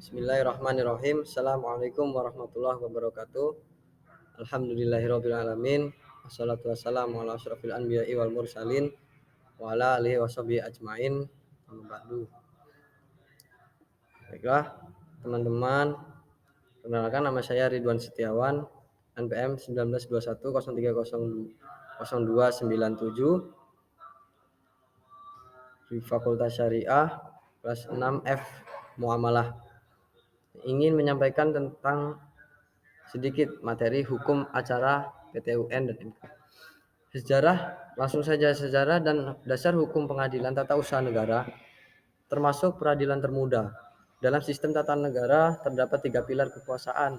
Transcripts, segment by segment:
Bismillahirrahmanirrahim. Assalamualaikum warahmatullahi wabarakatuh. Alhamdulillahirabbil alamin. Wassalatu wassalamu ala asyrofil anbiya'i wal mursalin wa ala alihi washabihi ajmain. Amma ba'du. Baiklah, teman-teman, perkenalkan nama saya Ridwan Setiawan, NPM 1921030297 di Fakultas Syariah kelas 6F Muamalah. Ingin menyampaikan tentang sedikit materi hukum acara PT-UN dan MK. Sejarah, langsung saja sejarah dan dasar hukum pengadilan tata usaha negara, termasuk peradilan termuda. Dalam sistem tata negara terdapat 3 pilar kekuasaan,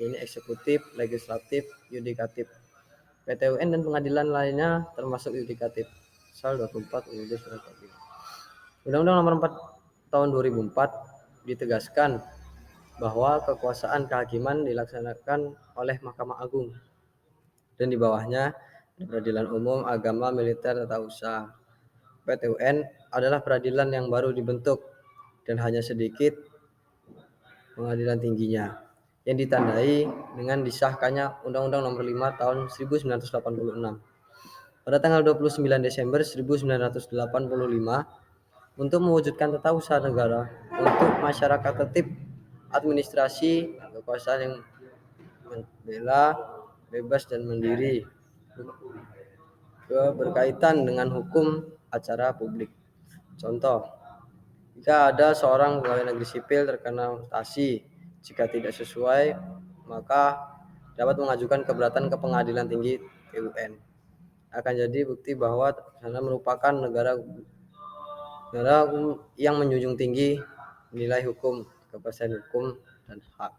yaitu eksekutif, legislatif, yudikatif. PT-UN dan pengadilan lainnya termasuk yudikatif. Pasal 24 UUD Surat Undang-Undang Nomor 4 Tahun 2004 ditegaskan bahwa kekuasaan kehakiman dilaksanakan oleh Mahkamah Agung dan di bawahnya peradilan umum, agama, militer, tata usaha. PT-UN adalah peradilan yang baru dibentuk dan hanya sedikit pengadilan tingginya yang ditandai dengan disahkannya Undang-Undang Nomor 5 Tahun 1986 pada tanggal 29 Desember 1985 untuk mewujudkan tata usaha negara untuk masyarakat tertib, administrasi, kekuasaan yang membela, bebas dan mandiri berkaitan dengan hukum acara publik. Contoh, jika ada seorang pegawai negeri sipil terkena mutasi, jika tidak sesuai, maka dapat mengajukan keberatan ke Pengadilan Tinggi TUN. Akan jadi bukti bahwa sana merupakan negara yang menjunjung tinggi nilai hukum, kepastian hukum dan hak.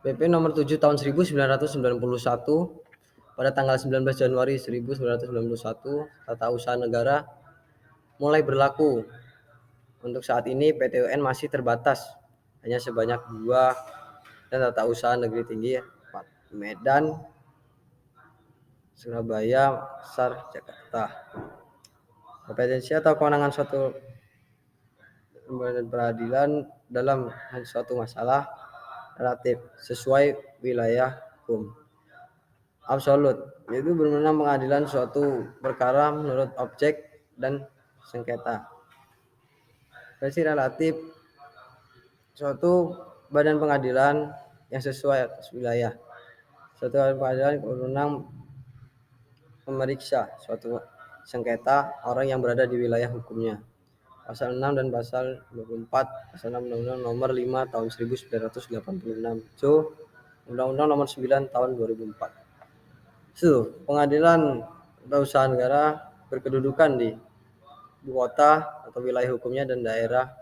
PP nomor 7 tahun 1991 pada tanggal 19 Januari 1991 tata usaha negara mulai berlaku. Untuk saat ini PT-UN masih terbatas, hanya sebanyak 2 dan tata usaha negeri tinggi 4, Medan, Surabaya, Makassar, Jakarta. Kompetensi atau kewenangan suatu peradilan dalam suatu masalah relatif sesuai wilayah hukum. Absolut, yaitu berwenang pengadilan suatu perkara menurut objek dan sengketa. Versi relatif, suatu badan pengadilan yang sesuai atas wilayah. Suatu badan pengadilan berwenang memeriksa suatu sengketa orang yang berada di wilayah hukumnya. Pasal 6 dan pasal 24 pasal 6 Undang-Undang Nomor 5 Tahun 1986 Undang-Undang Nomor 9 Tahun 2004. Pengadilan tata usaha negara berkedudukan di ibu kota atau wilayah hukumnya dan daerah.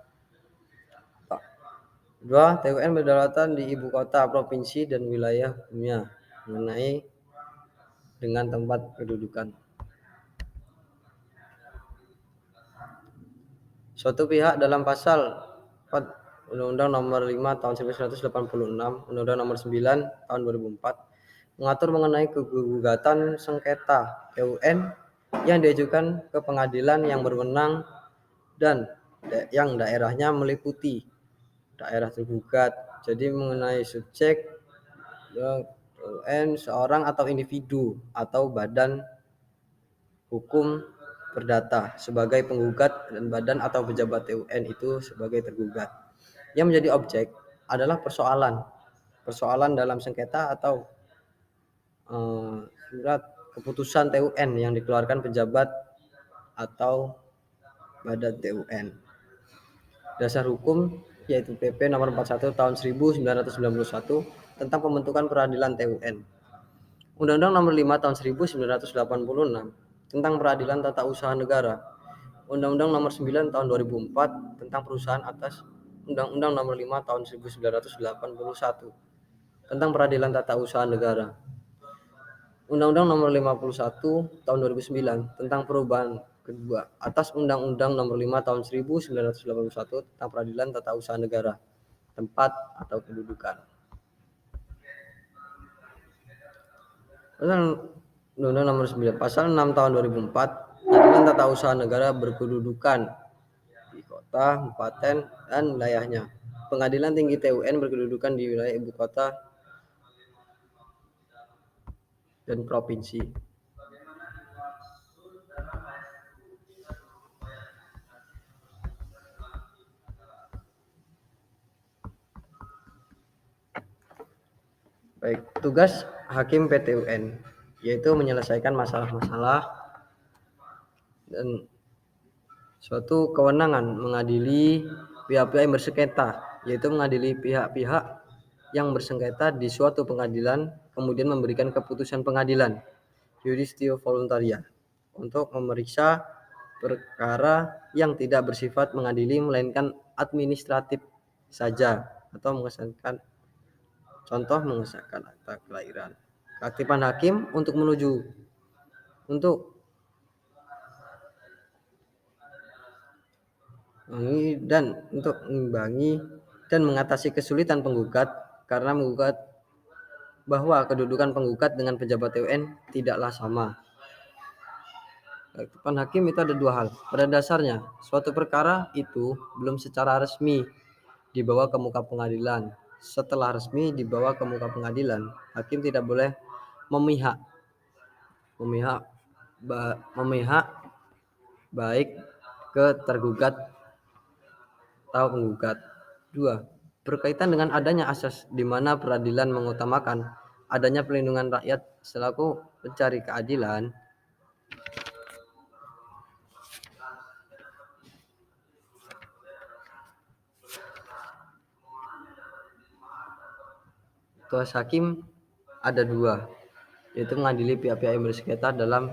2. TUN berdalatan di ibu kota, provinsi dan wilayah hukumnya mengenai dengan tempat kedudukan. Suatu pihak dalam pasal 4 Undang-Undang Nomor 5 Tahun 1986, Undang-Undang Nomor 9 Tahun 2004 mengatur mengenai gugatan sengketa TUN yang diajukan ke pengadilan yang berwenang dan yang daerahnya meliputi daerah tergugat. Jadi mengenai subjek TUN seorang atau individu atau badan hukum perdata sebagai penggugat dan badan atau pejabat TUN itu sebagai tergugat. Yang menjadi objek adalah persoalan dalam sengketa atau surat keputusan TUN yang dikeluarkan pejabat atau badan TUN. Dasar hukum yaitu PP nomor 41 tahun 1991 tentang pembentukan peradilan TUN. Undang-Undang Nomor 5 tahun 1986 tentang peradilan tata usaha negara. Undang-Undang Nomor 9 tahun 2004 tentang perusahaan atas Undang-Undang Nomor 5 tahun 1981 tentang peradilan tata usaha negara. Undang-Undang Nomor 51 tahun 2009 tentang perubahan kedua atas Undang-Undang Nomor 5 tahun 1981 tentang peradilan tata usaha negara, tempat atau kedudukan. Undang-Undang Nomor 9 pasal 6 tahun 2004 Pengadilan Tata Usaha Negara berkedudukan di kota, kabupaten, dan wilayahnya. Pengadilan Tinggi TUN berkedudukan di wilayah ibu kota dan provinsi. Baik, tugas hakim PTUN yaitu menyelesaikan masalah-masalah dan suatu kewenangan mengadili pihak-pihak yang bersengketa, yaitu mengadili pihak-pihak yang bersengketa di suatu pengadilan, kemudian memberikan keputusan pengadilan Judicatio Voluntaria untuk memeriksa perkara yang tidak bersifat mengadili melainkan administratif saja, atau mengesahkan contoh mengesahkan akta kelahiran. Keaktifan hakim untuk mengimbangi dan mengatasi kesulitan penggugat karena menggugat bahwa kedudukan penggugat dengan pejabat TUN tidaklah sama. Keaktifan hakim itu ada dua hal. Pada dasarnya, suatu perkara itu belum secara resmi dibawa ke muka pengadilan. Setelah resmi dibawa ke muka pengadilan, hakim tidak boleh memihak baik ke tergugat atau penggugat. 2. Berkaitan dengan adanya asas di mana peradilan mengutamakan adanya perlindungan rakyat selaku pencari keadilan. Tugas hakim ada dua, yaitu mengadili pihak-pihak yang bersengketa dalam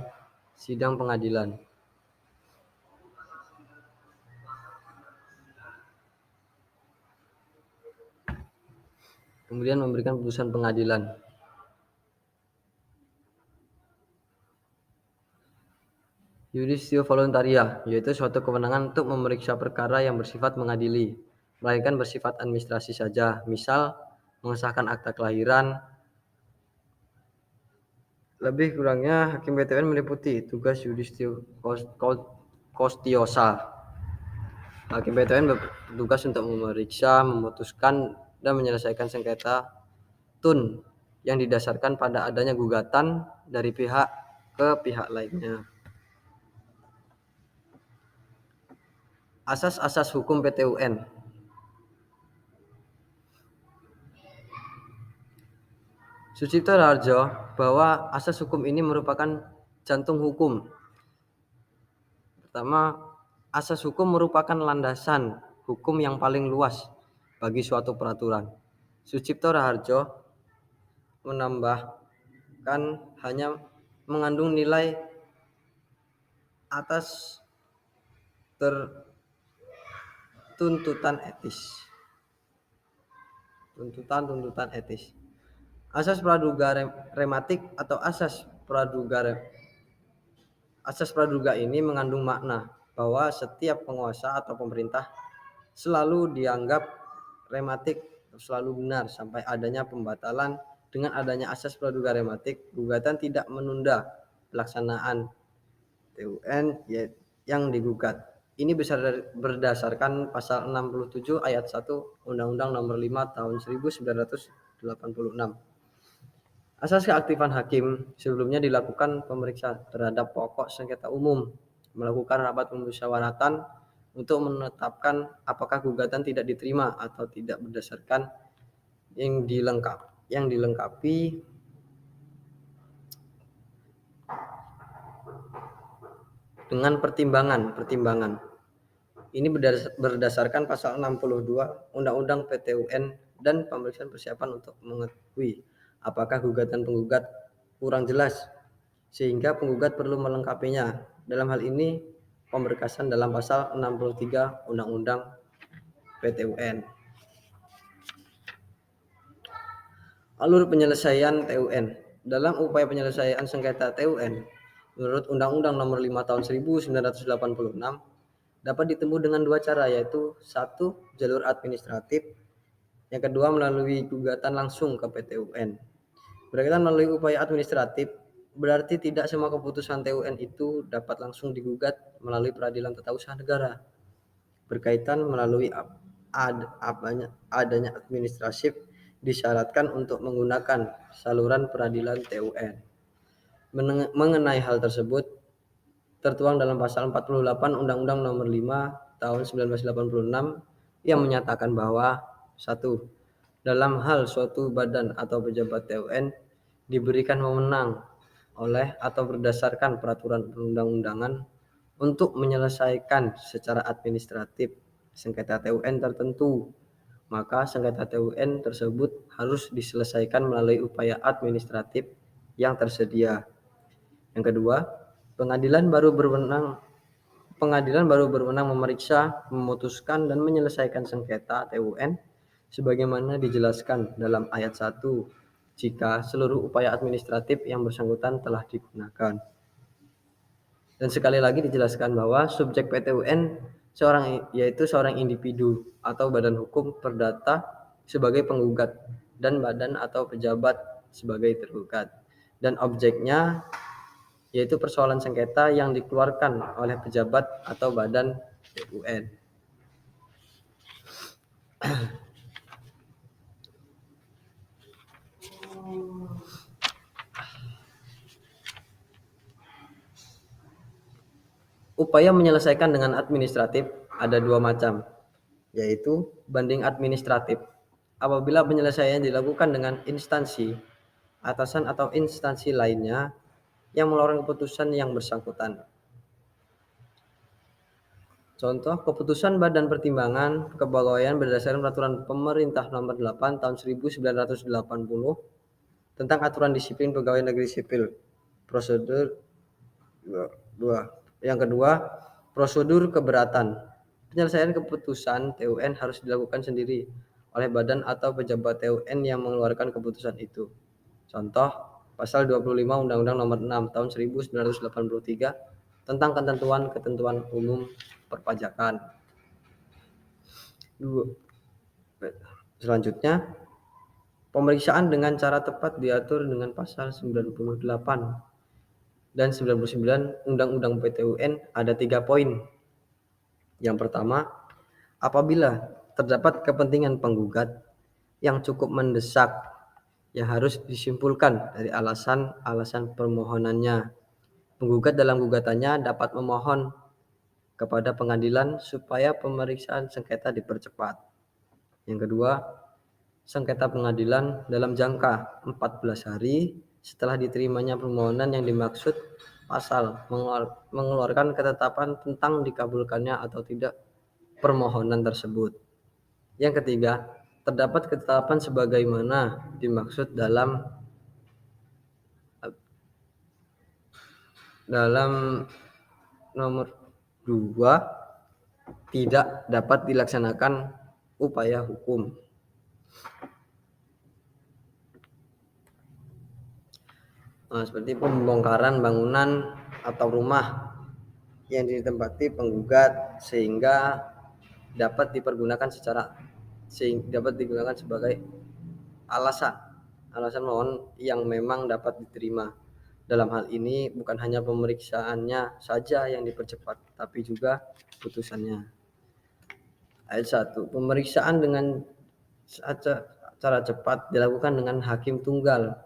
sidang pengadilan. Kemudian memberikan putusan pengadilan. Judicatio Voluntaria, yaitu suatu kewenangan untuk memeriksa perkara yang bersifat mengadili, melainkan bersifat administrasi saja, misal mengesahkan akta kelahiran. Lebih kurangnya hakim PTUN meliputi tugas Judicatio Costiosa. Hakim PTUN bertugas untuk memeriksa, memutuskan, dan menyelesaikan sengketa TUN yang didasarkan pada adanya gugatan dari pihak ke pihak lainnya. Asas-asas hukum PTUN. Sucipto Raharjo bahwa asas hukum ini merupakan jantung hukum. Pertama, asas hukum merupakan landasan hukum yang paling luas bagi suatu peraturan. Sucipto Raharjo menambahkan hanya mengandung nilai atas tuntutan etis. Asas praduga rematik atau asas praduga ini mengandung makna bahwa setiap penguasa atau pemerintah selalu dianggap rematik, selalu benar sampai adanya pembatalan. Dengan adanya asas praduga rematik, gugatan tidak menunda pelaksanaan TUN yang digugat. Ini berdasarkan pasal 67 ayat 1 Undang-Undang Nomor 5 Tahun 1986. Asas keaktifan hakim sebelumnya dilakukan pemeriksaan terhadap pokok sengketa umum, melakukan rapat pemusyawaratan untuk menetapkan apakah gugatan tidak diterima atau tidak berdasarkan yang dilengkapi dengan pertimbangan. Ini berdasarkan pasal 62 Undang-Undang PTUN dan pemeriksaan persiapan untuk mengetahui apakah gugatan penggugat kurang jelas sehingga penggugat perlu melengkapinya. Dalam hal ini pemberkasan dalam pasal 63 Undang-Undang PTUN. Alur penyelesaian TUN. Dalam upaya penyelesaian sengketa TUN menurut Undang-Undang Nomor 5 Tahun 1986 dapat ditempuh dengan dua cara, yaitu satu, jalur administratif, yang kedua melalui gugatan langsung ke PTUN. Berkaitan melalui upaya administratif, Berarti tidak semua keputusan TUN itu dapat langsung digugat melalui peradilan tata usaha negara. Berkaitan melalui adanya administratif disyaratkan untuk menggunakan saluran peradilan TUN. Mengenai hal tersebut tertuang dalam pasal 48 Undang-Undang Nomor 5 Tahun 1986 yang menyatakan bahwa 1. Dalam hal suatu badan atau pejabat TUN diberikan wewenang oleh atau berdasarkan peraturan perundang-undangan untuk menyelesaikan secara administratif sengketa TUN tertentu, maka sengketa TUN tersebut harus diselesaikan melalui upaya administratif yang tersedia. Yang kedua, pengadilan baru berwenang memeriksa, memutuskan, dan menyelesaikan sengketa TUN sebagaimana dijelaskan dalam ayat 1 jika seluruh upaya administratif yang bersangkutan telah digunakan. Dan sekali lagi dijelaskan bahwa subjek PTUN yaitu seorang individu atau badan hukum perdata sebagai penggugat dan badan atau pejabat sebagai tergugat. Dan objeknya yaitu persoalan sengketa yang dikeluarkan oleh pejabat atau badan PTUN. Upaya menyelesaikan dengan administratif ada dua macam, yaitu banding administratif. Apabila penyelesaian dilakukan dengan instansi atasan atau instansi lainnya yang mengeluarkan keputusan yang bersangkutan. Contoh, keputusan Badan Pertimbangan Kepegawaian berdasarkan Peraturan Pemerintah Nomor 8 Tahun 1980 tentang aturan disiplin pegawai negeri sipil. Prosedur 2. Yang kedua, prosedur keberatan. Penyelesaian keputusan TUN harus dilakukan sendiri oleh badan atau pejabat TUN yang mengeluarkan keputusan itu. Contoh, pasal 25 Undang-Undang Nomor 6 Tahun 1983 tentang ketentuan umum perpajakan. Selanjutnya, pemeriksaan dengan cara tepat diatur dengan pasal 98 dan 99 Undang-Undang PTUN ada 3 poin. Yang pertama, apabila terdapat kepentingan penggugat yang cukup mendesak yang harus disimpulkan dari alasan-alasan permohonannya, penggugat dalam gugatannya dapat memohon kepada pengadilan supaya pemeriksaan sengketa dipercepat. Yang kedua, sengketa pengadilan dalam jangka 14 hari setelah diterimanya permohonan yang dimaksud pasal mengeluarkan ketetapan tentang dikabulkannya atau tidak permohonan tersebut. Yang ketiga, terdapat ketetapan sebagaimana dimaksud dalam nomor 2 tidak dapat dilaksanakan upaya hukum. Seperti pembongkaran bangunan atau rumah yang ditempati penggugat sehingga dapat digunakan sebagai alasan mohon yang memang dapat diterima. Dalam hal ini bukan hanya pemeriksaannya saja yang dipercepat, tapi juga putusannya. Ayat 1. Pemeriksaan dengan cara cepat dilakukan dengan hakim tunggal.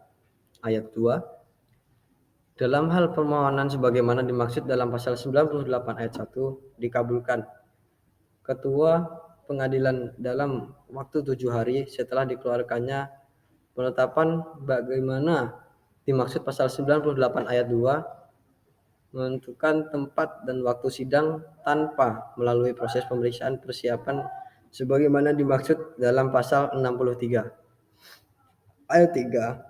Ayat 2. Dalam hal permohonan sebagaimana dimaksud dalam pasal 98 ayat 1 dikabulkan. Ketua pengadilan dalam waktu 7 hari setelah dikeluarkannya penetapan bagaimana dimaksud pasal 98 ayat 2 menentukan tempat dan waktu sidang tanpa melalui proses pemeriksaan persiapan sebagaimana dimaksud dalam pasal 63. Ayat 3.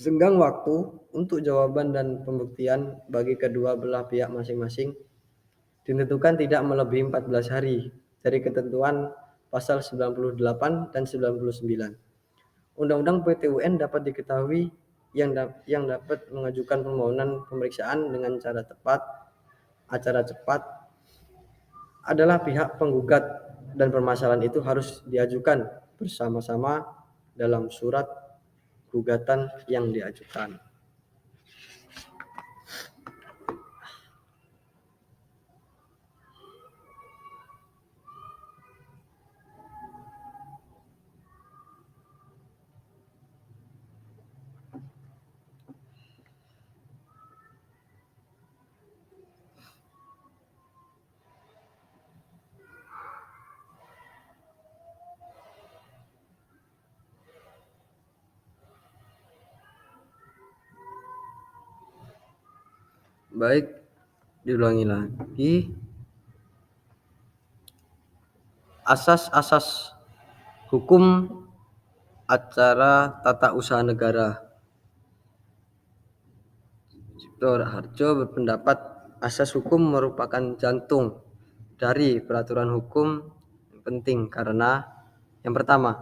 Senggang waktu untuk jawaban dan pembuktian bagi kedua belah pihak masing-masing ditentukan tidak melebihi 14 hari dari ketentuan pasal 98 dan 99. Undang-Undang PTUN dapat diketahui yang dapat mengajukan permohonan pemeriksaan dengan cara cepat adalah pihak penggugat dan permasalahan itu harus diajukan bersama-sama dalam surat gugatan yang diajukan. Baik, diulangi lagi. Asas-asas hukum acara tata usaha negara. Dr. Harjo berpendapat asas hukum merupakan jantung dari peraturan hukum yang penting karena yang pertama,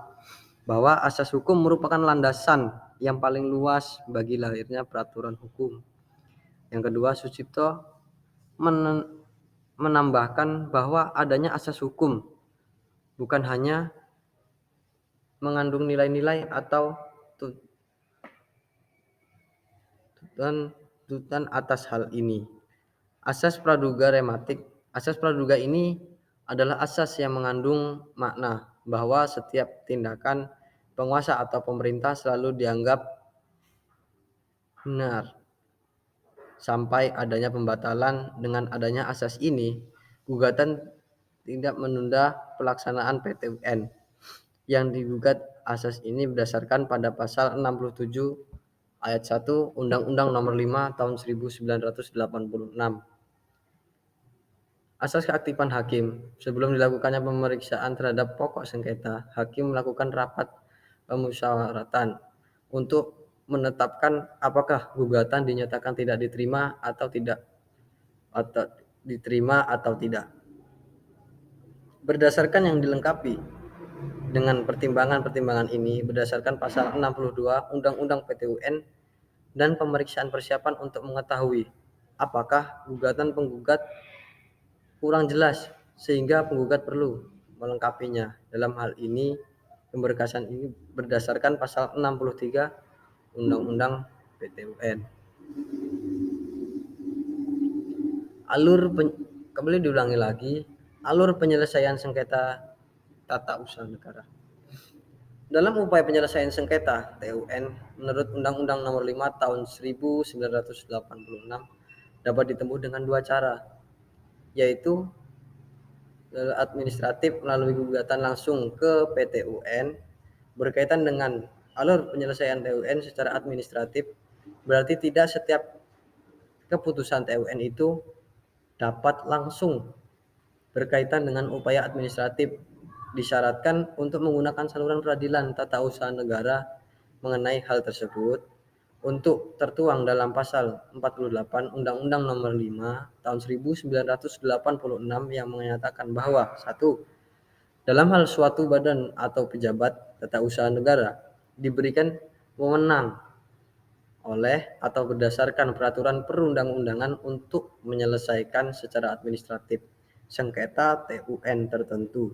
bahwa asas hukum merupakan landasan yang paling luas bagi lahirnya peraturan hukum. Yang kedua, Sucipto menambahkan bahwa adanya asas hukum bukan hanya mengandung nilai-nilai atau tuntutan atas hal ini. Asas praduga rematik. Asas praduga ini adalah asas yang mengandung makna bahwa setiap tindakan penguasa atau pemerintah selalu dianggap benar sampai adanya pembatalan. Dengan adanya asas ini, gugatan tidak menunda pelaksanaan PT-UN. Yang digugat asas ini berdasarkan pada pasal 67 ayat 1 Undang-Undang Nomor 5 Tahun 1986. Asas keaktifan hakim. Sebelum dilakukannya pemeriksaan terhadap pokok sengketa, hakim melakukan rapat pemusyawaratan untuk menetapkan apakah gugatan dinyatakan tidak diterima atau tidak, atau diterima atau tidak. Berdasarkan yang dilengkapi dengan pertimbangan-pertimbangan ini, berdasarkan pasal 62 Undang-Undang PT-UN dan pemeriksaan persiapan untuk mengetahui apakah gugatan penggugat kurang jelas sehingga penggugat perlu melengkapinya. Dalam hal ini, pemberkasan ini berdasarkan pasal 63 Undang-Undang PT-UN. Kembali diulangi lagi, alur penyelesaian sengketa tata usaha negara. Dalam upaya penyelesaian sengketa TUN menurut Undang-Undang Nomor 5 Tahun 1986 dapat ditempuh dengan dua cara, yaitu administratif melalui gugatan langsung ke PT-UN. Berkaitan dengan alur penyelesaian TUN secara administratif, berarti tidak setiap keputusan TUN itu dapat langsung berkaitan dengan upaya administratif. Disyaratkan untuk menggunakan saluran peradilan tata usaha negara mengenai hal tersebut untuk tertuang dalam pasal 48 Undang-Undang Nomor 5 Tahun 1986 yang menyatakan bahwa 1. Dalam hal suatu badan atau pejabat tata usaha negara diberikan wewenang oleh atau berdasarkan peraturan perundang-undangan untuk menyelesaikan secara administratif sengketa TUN tertentu,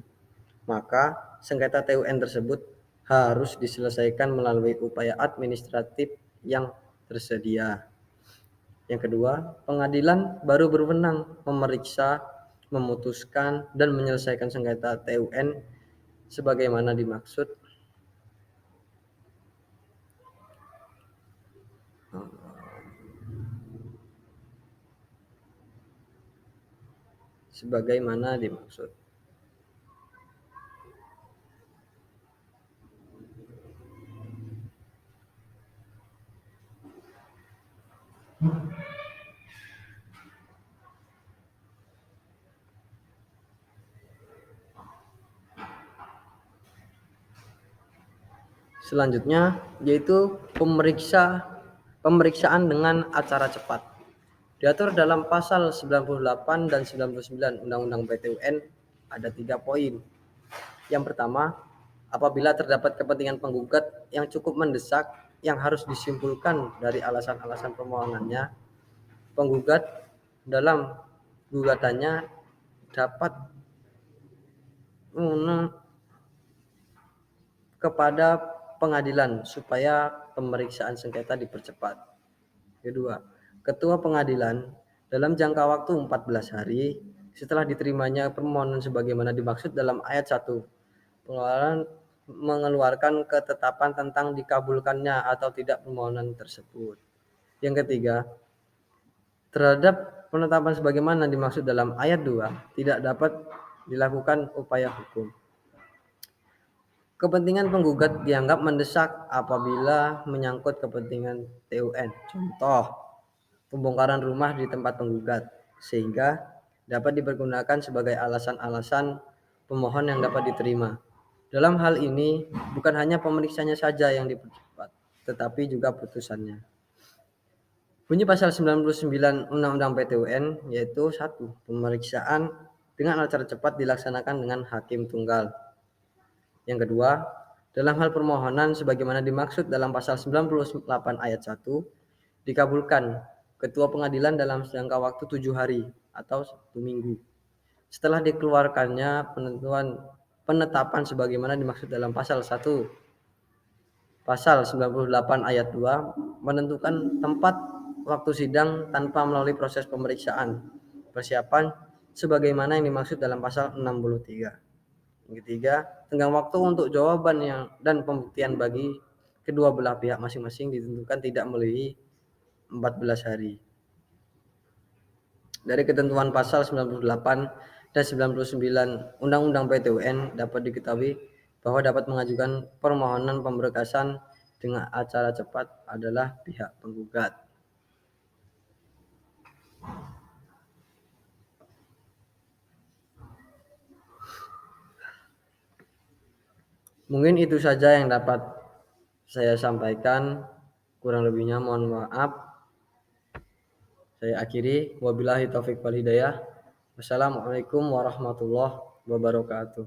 maka sengketa TUN tersebut harus diselesaikan melalui upaya administratif yang tersedia. Yang kedua, pengadilan baru berwenang memeriksa, memutuskan, dan menyelesaikan sengketa TUN sebagaimana dimaksud. Sebagaimana dimaksud. Selanjutnya yaitu pemeriksaan dengan acara cepat. Diatur dalam pasal 98 dan 99 Undang-Undang PT-UN ada 3 poin. Yang pertama, apabila terdapat kepentingan penggugat yang cukup mendesak yang harus disimpulkan dari alasan-alasan permohonannya, penggugat dalam gugatannya dapat kepada pengadilan supaya pemeriksaan sengketa dipercepat. Kedua, ketua pengadilan dalam jangka waktu 14 hari setelah diterimanya permohonan sebagaimana dimaksud dalam ayat 1, mengeluarkan ketetapan tentang dikabulkannya atau tidak permohonan tersebut. Yang ketiga, terhadap penetapan sebagaimana dimaksud dalam ayat 2 tidak dapat dilakukan upaya hukum. Kepentingan penggugat dianggap mendesak apabila menyangkut kepentingan TUN. Contoh, pembongkaran rumah di tempat penggugat, sehingga dapat dipergunakan sebagai alasan-alasan pemohon yang dapat diterima. Dalam hal ini, bukan hanya pemeriksaannya saja yang dipercepat, tetapi juga putusannya. Bunyi pasal 99 Undang-Undang PTUN yaitu 1. Pemeriksaan dengan acara cepat dilaksanakan dengan hakim tunggal. Yang kedua, dalam hal permohonan sebagaimana dimaksud dalam pasal 98 ayat 1 dikabulkan ketua pengadilan dalam jangka waktu 7 hari atau 1 minggu. Setelah dikeluarkannya penetapan sebagaimana dimaksud dalam pasal 1 Pasal 98 ayat 2 menentukan tempat waktu sidang tanpa melalui proses pemeriksaan persiapan sebagaimana yang dimaksud dalam pasal 63. Yang ketiga, tenggang waktu untuk jawaban dan pembuktian bagi kedua belah pihak masing-masing ditentukan tidak melebihi 14 hari. Dari ketentuan pasal 98 dan 99 Undang-Undang PTUN dapat diketahui bahwa dapat mengajukan permohonan pemberkasan dengan acara cepat adalah pihak penggugat. Mungkin itu saja yang dapat saya sampaikan. Kurang lebihnya mohon maaf. Saya akhiri. Wabillahi taufiq wal hidayah. Wassalamualaikum warahmatullahi wabarakatuh.